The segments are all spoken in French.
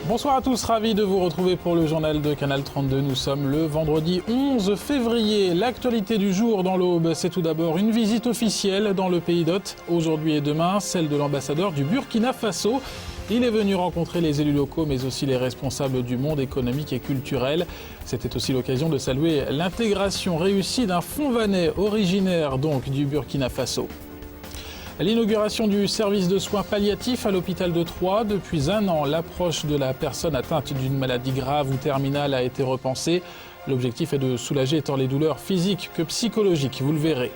Bonsoir à tous, ravi de vous retrouver pour le journal de Canal 32. Nous sommes le vendredi 11 février. L'actualité du jour dans l'Aube, c'est tout d'abord une visite officielle dans le pays d'hôte. Aujourd'hui et demain, celle de l'ambassadeur du Burkina Faso. Il est venu rencontrer les élus locaux, mais aussi les responsables du monde économique et culturel. C'était aussi l'occasion de saluer l'intégration réussie d'un Fonvanais originaire donc du Burkina Faso. L'inauguration du service de soins palliatifs à l'hôpital de Troyes. Depuis un an, l'approche de la personne atteinte d'une maladie grave ou terminale a été repensée. L'objectif est de soulager tant les douleurs physiques que psychologiques, vous le verrez.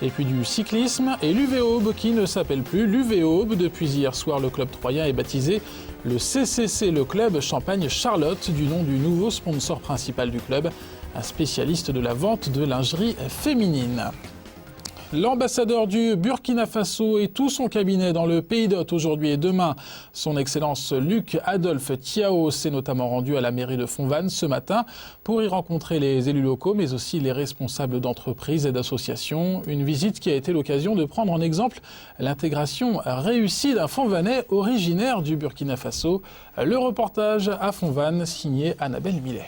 Et puis du cyclisme et l'UV-Aube qui ne s'appelle plus l'UV-Aube. Depuis hier soir, le club troyen est baptisé le CCC, le club Champagne-Charlotte, du nom du nouveau sponsor principal du club, un spécialiste de la vente de lingerie féminine. L'ambassadeur du Burkina Faso et tout son cabinet dans le pays d'hôte aujourd'hui et demain. Son Excellence Luc Adolphe Thiaw s'est notamment rendu à la mairie de Fonvannes ce matin pour y rencontrer les élus locaux mais aussi les responsables d'entreprises et d'associations. Une visite qui a été l'occasion de prendre en exemple l'intégration réussie d'un Fonvanais originaire du Burkina Faso. Le reportage à Fonvannes signé Annabelle Millet.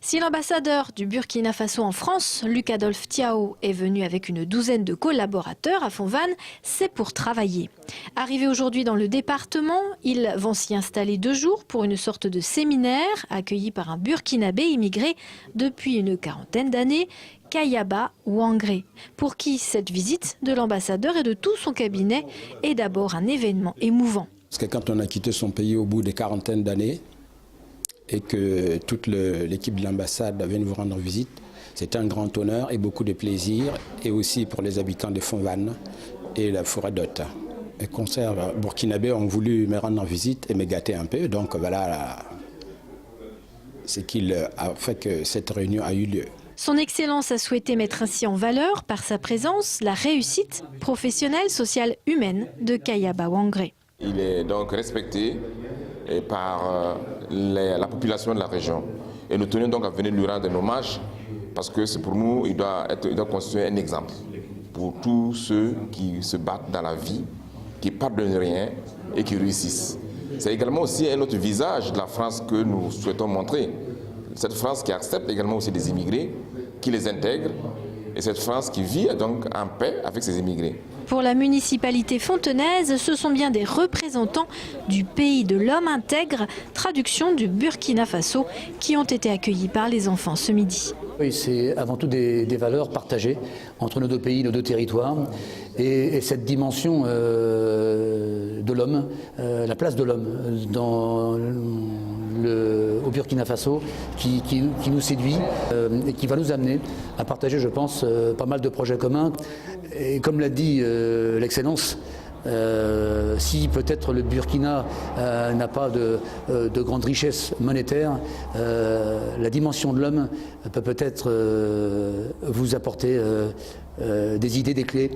Si l'ambassadeur du Burkina Faso en France, Luc Adolphe Thiaw, est venu avec une douzaine de collaborateurs à Fonvannes, c'est pour travailler. Arrivés aujourd'hui dans le département, ils vont s'y installer 2 jours pour une sorte de séminaire accueilli par un Burkinabé immigré depuis une 40aine d'années, Kayaba Wangré, pour qui cette visite de l'ambassadeur et de tout son cabinet est d'abord un événement émouvant. Parce que quand on a quitté son pays au bout des 40aines d'années, et que toute l'équipe de l'ambassade vient nous rendre visite, c'est un grand honneur et beaucoup de plaisir, et aussi pour les habitants de Fonvannes et la forêt d'Hôte. Les concerts burkinabés ont voulu me rendre en visite et me gâter un peu, donc voilà ce qui a fait que cette réunion a eu lieu. Son Excellence a souhaité mettre ainsi en valeur, par sa présence, la réussite professionnelle, sociale, humaine de Kayaba Wangré. Il est donc respecté par la population de la région. Et nous tenions donc à venir lui rendre un hommage parce que c'est pour nous, il doit constituer un exemple pour tous ceux qui se battent dans la vie, qui partent de rien et qui réussissent. C'est également aussi un autre visage de la France que nous souhaitons montrer. Cette France qui accepte également aussi des immigrés, qui les intègre, et cette France qui vit donc en paix avec ses immigrés. Pour la municipalité fontenaise, ce sont bien des représentants du pays de l'homme intègre, traduction du Burkina Faso, qui ont été accueillis par les enfants ce midi. Oui, c'est avant tout des valeurs partagées entre nos 2 pays, nos 2 territoires, et cette dimension de l'homme, la place de l'homme au Burkina Faso qui nous séduit et qui va nous amener à partager, je pense, pas mal de projets communs. Et comme l'a dit l'Excellence, si peut-être le Burkina n'a pas de grande richesse monétaire, la dimension de l'homme peut peut-être vous apporter des idées, des clés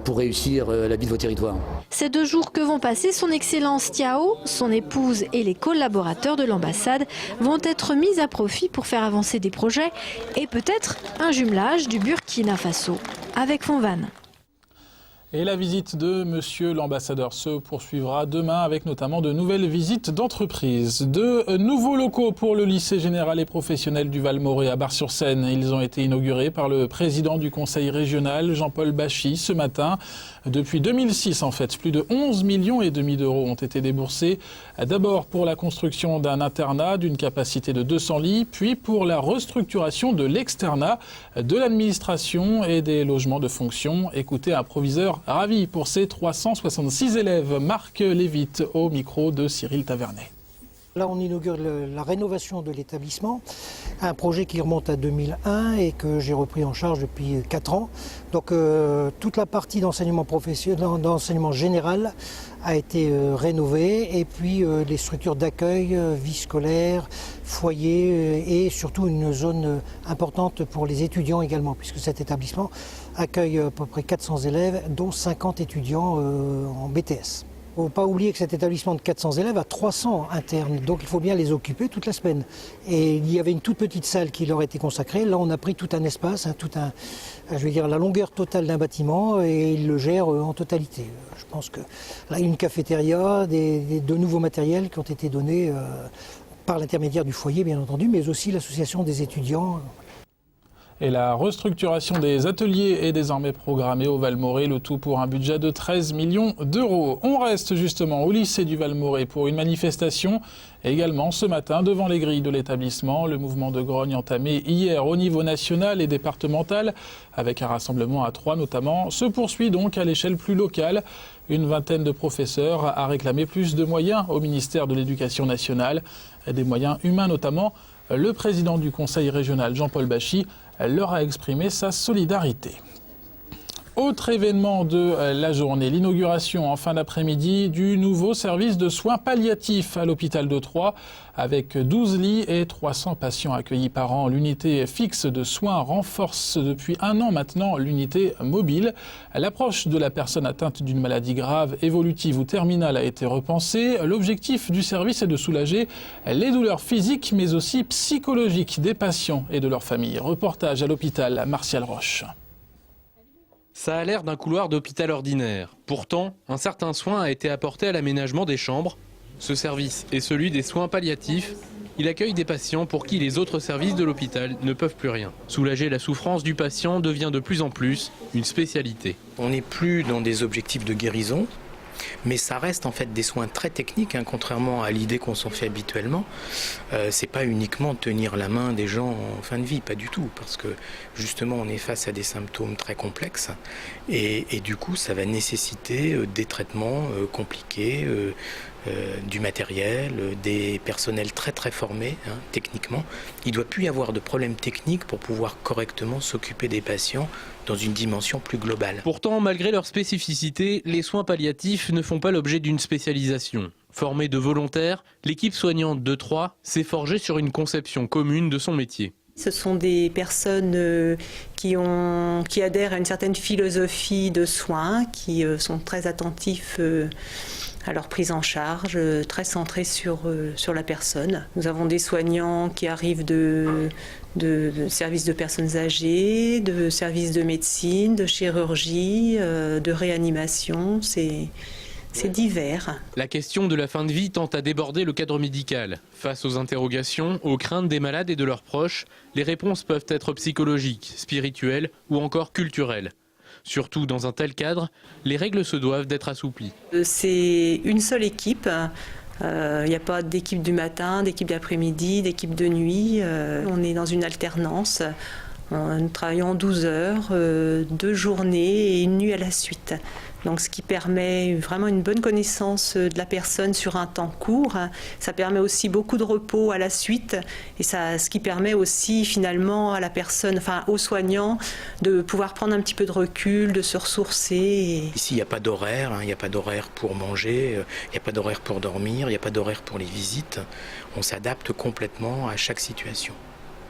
pour réussir la vie de vos territoires. Ces 2 jours que vont passer son Excellence Thiaw, son épouse et les collaborateurs de l'ambassade vont être mis à profit pour faire avancer des projets et peut-être un jumelage du Burkina Faso avec Fonvannes. Et la visite de monsieur l'ambassadeur se poursuivra demain avec notamment de nouvelles visites d'entreprises. De nouveaux locaux pour le lycée général et professionnel du Val-Morée à Bar-sur-Seine. Ils ont été inaugurés par le président du conseil régional, Jean-Paul Bachy, ce matin. Depuis 2006, en fait, plus de 11,5 millions d'euros ont été déboursés. D'abord pour la construction d'un internat d'une capacité de 200 lits, puis pour la restructuration de l'externat, de l'administration et des logements de fonction. Écoutez un proviseur ravi pour ces 366 élèves. Marc Lévite au micro de Cyril Tavernet. Là, on inaugure la rénovation de l'établissement, un projet qui remonte à 2001 et que j'ai repris en charge depuis 4 ans. Donc toute la partie d'enseignement professionnel, d'enseignement général a été rénovée et puis les structures d'accueil, vie scolaire, foyer et surtout une zone importante pour les étudiants également, puisque cet établissement accueille à peu près 400 élèves, dont 50 étudiants en BTS. Il ne faut pas oublier que cet établissement de 400 élèves a 300 internes, donc il faut bien les occuper toute la semaine. Et il y avait une toute petite salle qui leur était consacrée. Là, on a pris tout un espace, la longueur totale d'un bâtiment, et ils le gèrent en totalité. Je pense que là, il y a une cafétéria, de nouveaux matériels qui ont été donnés par l'intermédiaire du foyer, bien entendu, mais aussi l'association des étudiants. Et la restructuration des ateliers est désormais programmée au Val-Morée, le tout pour un budget de 13 millions d'euros. On reste justement au lycée du Val-Morée pour une manifestation également ce matin devant les grilles de l'établissement. Le mouvement de grogne entamé hier au niveau national et départemental, avec un rassemblement à Troyes notamment, se poursuit donc à l'échelle plus locale. Une vingtaine de professeurs a réclamé plus de moyens au ministère de l'Éducation nationale, des moyens humains notamment. Le président du conseil régional, Jean-Paul Bachy, leur a exprimé sa solidarité. Autre événement de la journée, l'inauguration en fin d'après-midi du nouveau service de soins palliatifs à l'hôpital de Troyes. Avec 12 lits et 300 patients accueillis par an, l'unité fixe de soins renforce depuis 1 an maintenant l'unité mobile. L'approche de la personne atteinte d'une maladie grave, évolutive ou terminale a été repensée. L'objectif du service est de soulager les douleurs physiques mais aussi psychologiques des patients et de leurs familles. Reportage à l'hôpital Martial Roche. Ça a l'air d'un couloir d'hôpital ordinaire. Pourtant, un certain soin a été apporté à l'aménagement des chambres. Ce service est celui des soins palliatifs. Il accueille des patients pour qui les autres services de l'hôpital ne peuvent plus rien. Soulager la souffrance du patient devient de plus en plus une spécialité. On n'est plus dans des objectifs de guérison, mais ça reste en fait des soins très techniques, contrairement à l'idée qu'on s'en fait habituellement. C'est pas uniquement tenir la main des gens en fin de vie, pas du tout, parce que justement on est face à des symptômes très complexes et du coup ça va nécessiter des traitements compliqués, du matériel, des personnels très très formés techniquement. Il ne doit plus y avoir de problèmes techniques pour pouvoir correctement s'occuper des patients dans une dimension plus globale. Pourtant, malgré leur spécificité, les soins palliatifs ne font pas l'objet d'une spécialisation. Formée de volontaires, l'équipe soignante de Troyes s'est forgée sur une conception commune de son métier. Ce sont des personnes qui adhèrent à une certaine philosophie de soins, qui sont très attentifs à leur prise en charge, très centrée sur la personne. Nous avons des soignants qui arrivent de services de personnes âgées, de services de médecine, de chirurgie, de réanimation, c'est divers. La question de la fin de vie tente à déborder le cadre médical. Face aux interrogations, aux craintes des malades et de leurs proches, les réponses peuvent être psychologiques, spirituelles ou encore culturelles. Surtout dans un tel cadre, les règles se doivent d'être assouplies. C'est une seule équipe. Il n'y a pas d'équipe du matin, d'équipe d'après-midi, d'équipe de nuit. On est dans une alternance. Nous travaillons 12 heures, 2 journées et une nuit à la suite. Donc, ce qui permet vraiment une bonne connaissance de la personne sur un temps court. Ça permet aussi beaucoup de repos à la suite et ce qui permet aussi finalement à la personne, aux soignants, de pouvoir prendre un petit peu de recul, de se ressourcer. Ici, il n'y a pas d'horaire, il n'y a pas d'horaire pour manger, il n'y a pas d'horaire pour dormir, il n'y a pas d'horaire pour les visites. On s'adapte complètement à chaque situation.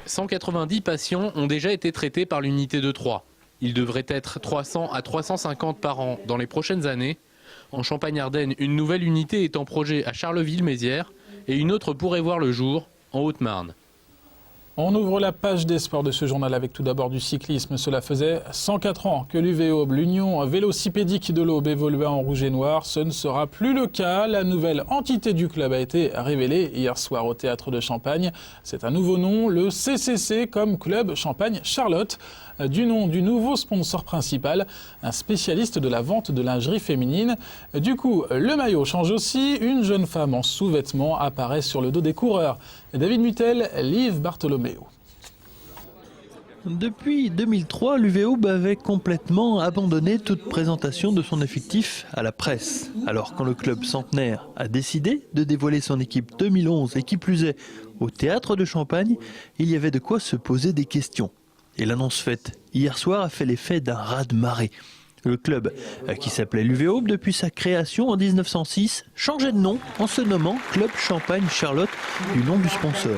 190 patients ont déjà été traités par l'unité de Troyes. Il devrait être 300 à 350 par an dans les prochaines années. En Champagne-Ardenne, une nouvelle unité est en projet à Charleville-Mézières et une autre pourrait voir le jour en Haute-Marne. On ouvre la page des sports de ce journal avec tout d'abord du cyclisme. Cela faisait 104 ans que l'UVAube, l'Union vélocipédique de l'Aube, évoluait en rouge et noir. Ce ne sera plus le cas. La nouvelle entité du club a été révélée hier soir au Théâtre de Champagne. C'est un nouveau nom, le CCC, comme Club Champagne Charlotte. Du nom du nouveau sponsor principal, un spécialiste de la vente de lingerie féminine. Du coup, le maillot change aussi. Une jeune femme en sous-vêtements apparaît sur le dos des coureurs. David Mutel, Liv Bartholoméo. Depuis 2003, l'UVAube avait complètement abandonné toute présentation de son effectif à la presse. Alors quand le club centenaire a décidé de dévoiler son équipe 2011 et qui plus est au Théâtre de Champagne, il y avait de quoi se poser des questions. Et l'annonce faite hier soir a fait l'effet d'un raz-de-marée. Le club, qui s'appelait l'UV Aube depuis sa création en 1906, changeait de nom en se nommant Club Champagne Charlotte, du nom du sponsor.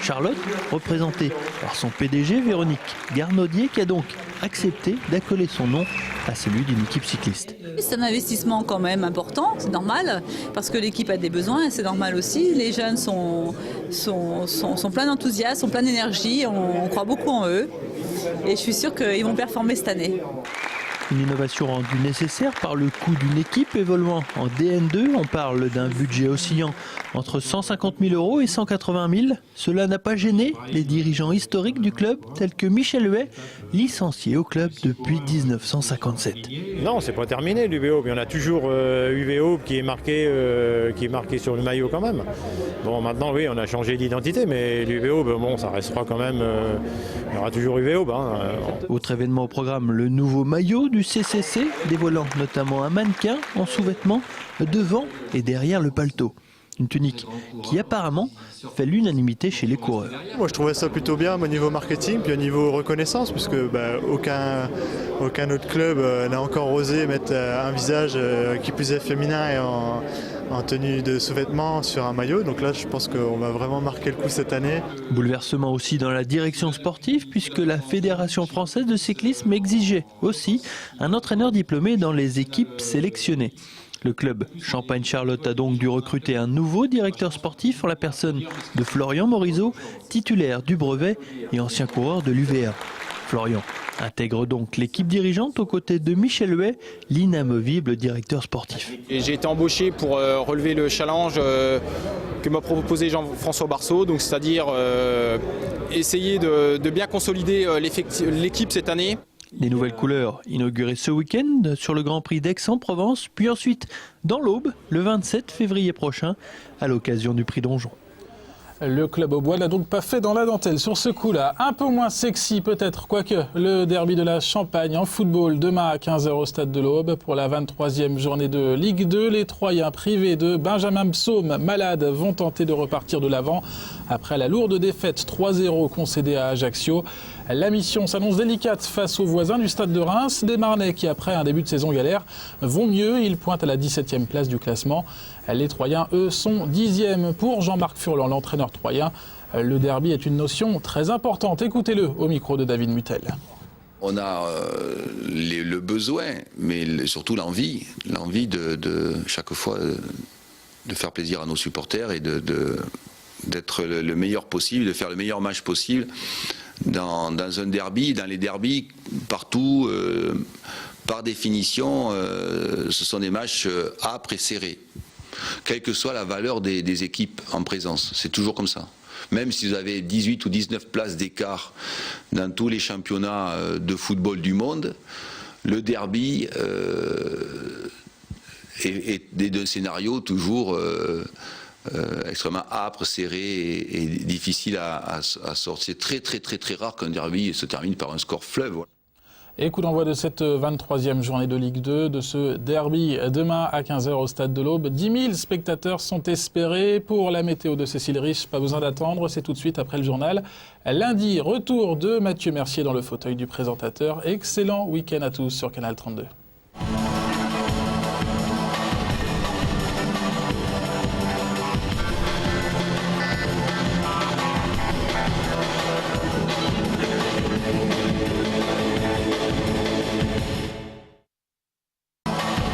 Charlotte, représentée par son PDG Véronique Garnaudier, qui a donc accepté d'accoler son nom à celui d'une équipe cycliste. C'est un investissement quand même important, c'est normal, parce que l'équipe a des besoins, c'est normal aussi. Les jeunes sont pleins d'enthousiasme, sont pleins d'énergie, on croit beaucoup en eux et je suis sûre qu'ils vont performer cette année. Une innovation rendue nécessaire par le coût d'une équipe évoluant en DN2. On parle d'un budget oscillant entre 150 000 € et 180 000. Cela n'a pas gêné les dirigeants historiques du club, tels que Michel Huet, licencié au club depuis 1957. Non, c'est pas terminé l'UV-Aube. Il y en a toujours UV-Aube qui est marqué sur le maillot quand même. Bon, maintenant, oui, on a changé d'identité, mais l'UV-Aube, bon, ça restera quand même. Il y aura toujours UV-Aube. Autre événement au programme, le nouveau maillot du CCC, dévoilant notamment un mannequin en sous-vêtements devant et derrière le paletot. Une tunique qui apparemment fait l'unanimité chez les coureurs. Moi je trouvais ça plutôt bien au niveau marketing puis au niveau reconnaissance puisque aucun autre club n'a encore osé mettre un visage qui plus est féminin et en tenue de sous-vêtements sur un maillot. Donc là je pense qu'on va vraiment marquer le coup cette année. Bouleversement aussi dans la direction sportive puisque la Fédération française de cyclisme exigeait aussi un entraîneur diplômé dans les équipes sélectionnées. Le club Champagne Charlotte a donc dû recruter un nouveau directeur sportif en la personne de Florian Morizot, titulaire du brevet et ancien coureur de l'UVA. Florian intègre donc l'équipe dirigeante aux côtés de Michel Huet, l'inamovible directeur sportif. J'ai été embauché pour relever le challenge que m'a proposé Jean-François Barceau, donc c'est-à-dire essayer de bien consolider l'équipe cette année. Les nouvelles couleurs inaugurées ce week-end sur le Grand Prix d'Aix-en-Provence, puis ensuite dans l'Aube, le 27 février prochain, à l'occasion du Prix Donjon. Le club aubois n'a donc pas fait dans la dentelle sur ce coup-là. Un peu moins sexy peut-être, quoique le derby de la Champagne en football demain à 15h au stade de l'Aube pour la 23e journée de Ligue 2. Les Troyens privés de Benjamin Psaume, malades, vont tenter de repartir de l'avant après la lourde défaite 3-0 concédée à Ajaccio. La mission s'annonce délicate face aux voisins du stade de Reims. Des Marnais qui, après un début de saison galère, vont mieux. Ils pointent à la 17e place du classement. Les Troyens, eux, sont 10e. Pour Jean-Marc Furlan, l'entraîneur troyen, le derby est une notion très importante. Écoutez-le au micro de David Mutel. On a le besoin, mais surtout l'envie de chaque fois de faire plaisir à nos supporters et d'être le meilleur possible, de faire le meilleur match possible dans un derby. Dans les derbys, partout, par définition, ce sont des matchs âpres et serrés. Quelle que soit la valeur des équipes en présence, c'est toujours comme ça. Même si vous avez 18 ou 19 places d'écart dans tous les championnats de football du monde, le derby est d'un scénario toujours extrêmement âpre, serré et difficile à sortir. C'est très rare qu'un derby se termine par un score fleuve. Voilà. Et coup d'envoi de cette 23e journée de Ligue 2, de ce derby demain à 15h au stade de l'Aube. 10 000 spectateurs sont espérés pour la météo de Cécile Rich. Pas besoin d'attendre, c'est tout de suite après le journal. Lundi, retour de Mathieu Mercier dans le fauteuil du présentateur. Excellent week-end à tous sur Canal 32.